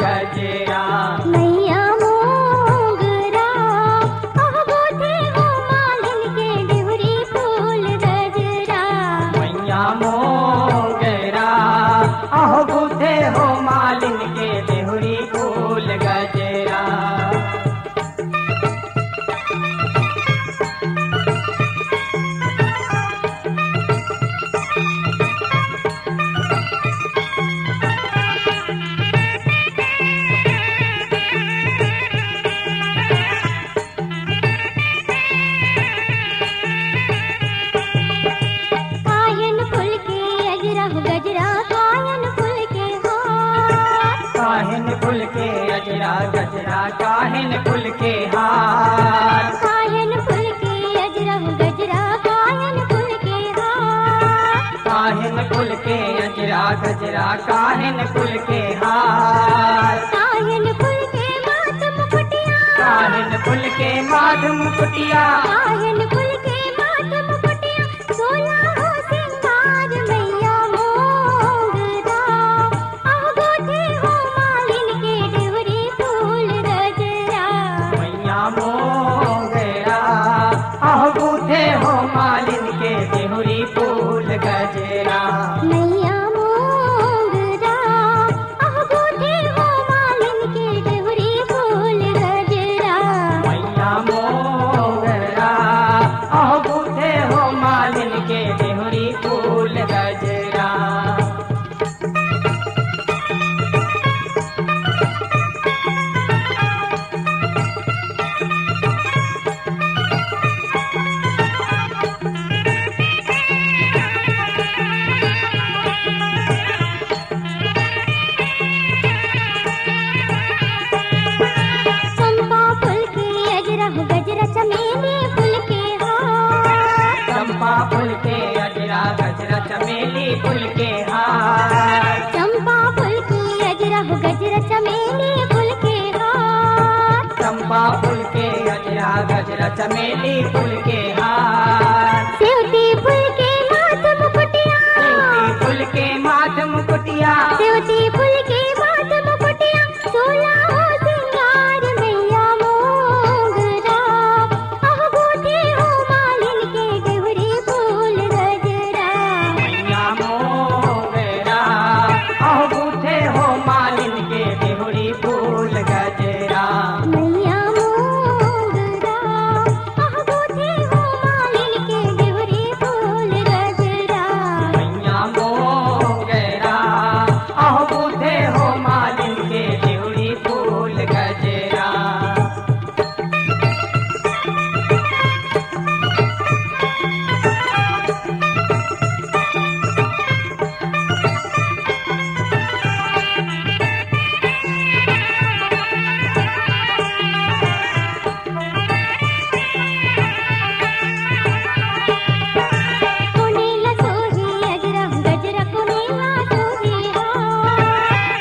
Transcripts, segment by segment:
गजरा। मैया मोगरा आह गोथे हो मालिन के डिहुरी फूल गजरा। मैया मोगरा आह गुथे हो मालिन के देहुरी फूल गजरा। कायन फूल के अजरा हो गजरा कायन फूल के हार। काहिन फुल के अजरा गजरा काहिन फुल के हार। कायन फूल के अजरा हो गजरा कायन फूल के हार। काहिन फुल के अजरा गजरा काहिन फुल के हार। कायन फूल के माथ मुकुटिया। काहिन फुल के माथ मुकुटिया। कायन फूल के माथ मुकुटिया सोला हो सिंगार। मैया मोगरा आह गोथे हो मालिन के डिहुरी फूल गजरा। मैया मोगरा आह गुथे हो मालिन के देहुरी फूल गजरा। मैया मोगरा आह गोथे हो मालिन के डिहुरी फूल गजरा। मैया मोगरा आह गुथे हो मालिन के देहुरी फूल गजरा। चंपा फूल के अजरा हो गजरा चमेली फूल के हार। चंपा फूल के अजरा गजरा चमेली फूल के हार। चंपा फूल की अजरा हो गजरा चमेली फूल के हार। चंपा फूल के अजरा गजरा चमेली फूल के हार। सेवती फूल के माथ मुकुटिया। सेवती फूल के माथ मुकुटिया। सेवती फूल के माथ मुकुटिया सोला हो सिंगार। मैया मोगरा आह गोथे हो मालिन के डिहुरी फूल गजरा। मैया मोगरा आह गुथे हो मालिन के देहुरी फूल गजरा। मैया मोगरा आह गोथे हो मालिन के डिहुरी फूल गजरा। मैया मोगरा आह गुथे हो मालिन के देहुरी फूल गजरा। कोनेला सोहे अजरा हो गजरा कोनेला सोहे हार।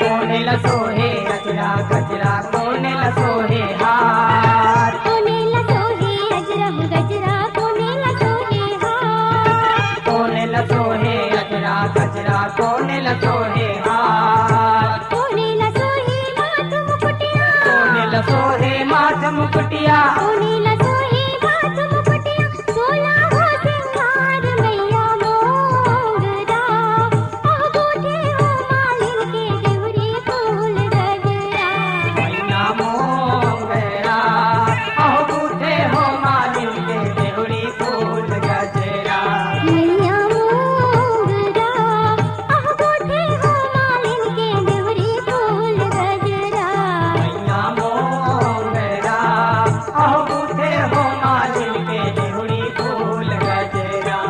कोने लसोहे अजरा गजरा कोने लसोहे हार। कोनेला सोहे अजरा हो गजरा कोनेला सोहे हार। कोने लसोहे अजरा गजरा कोने लसोहे हार। कोनेला सोहे माथ मुकुटिया। कोने लसोहे माथ मुकुटिया। कोनेला सोहे माथ मुकुटिया सोला हो सिंगार। मैया मोगरा आह गोथे हो मालिन के डिहुरी फूल गजरा। मैया मोगरा आह गुथे हो मालिन के देहुरी फूल गजरा। मैया मोगरा आह गोथे हो मालिन के डिहुरी फूल गजरा। मैया मोगरा आह गुथे हो मालिन के देहुरी फूल गजरा।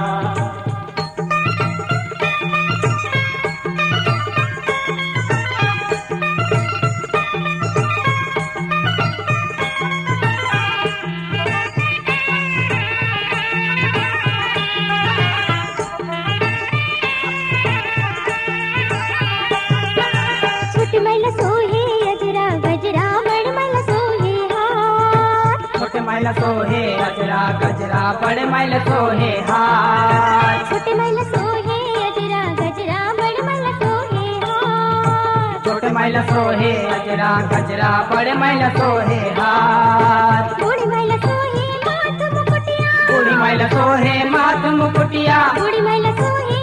छुट मैला सोहे अजरा गजरा बड़ मैला सोहे हार। छोटे मैल सोहे अजरा गजरा बड़े मैल सोहे हार। छोटे मैला सोहे अजरा गजरा बड़ मैला सोहे हार। छोटे मैल मैला सोहे अजरा गजरा बड़े मैला सोहे हाथ बूढ़ी मैला सोहे माथ मुकुटिया बूढ़ी मैला सोहे माथ मुकुटिया बूढ़ी मैला सोहे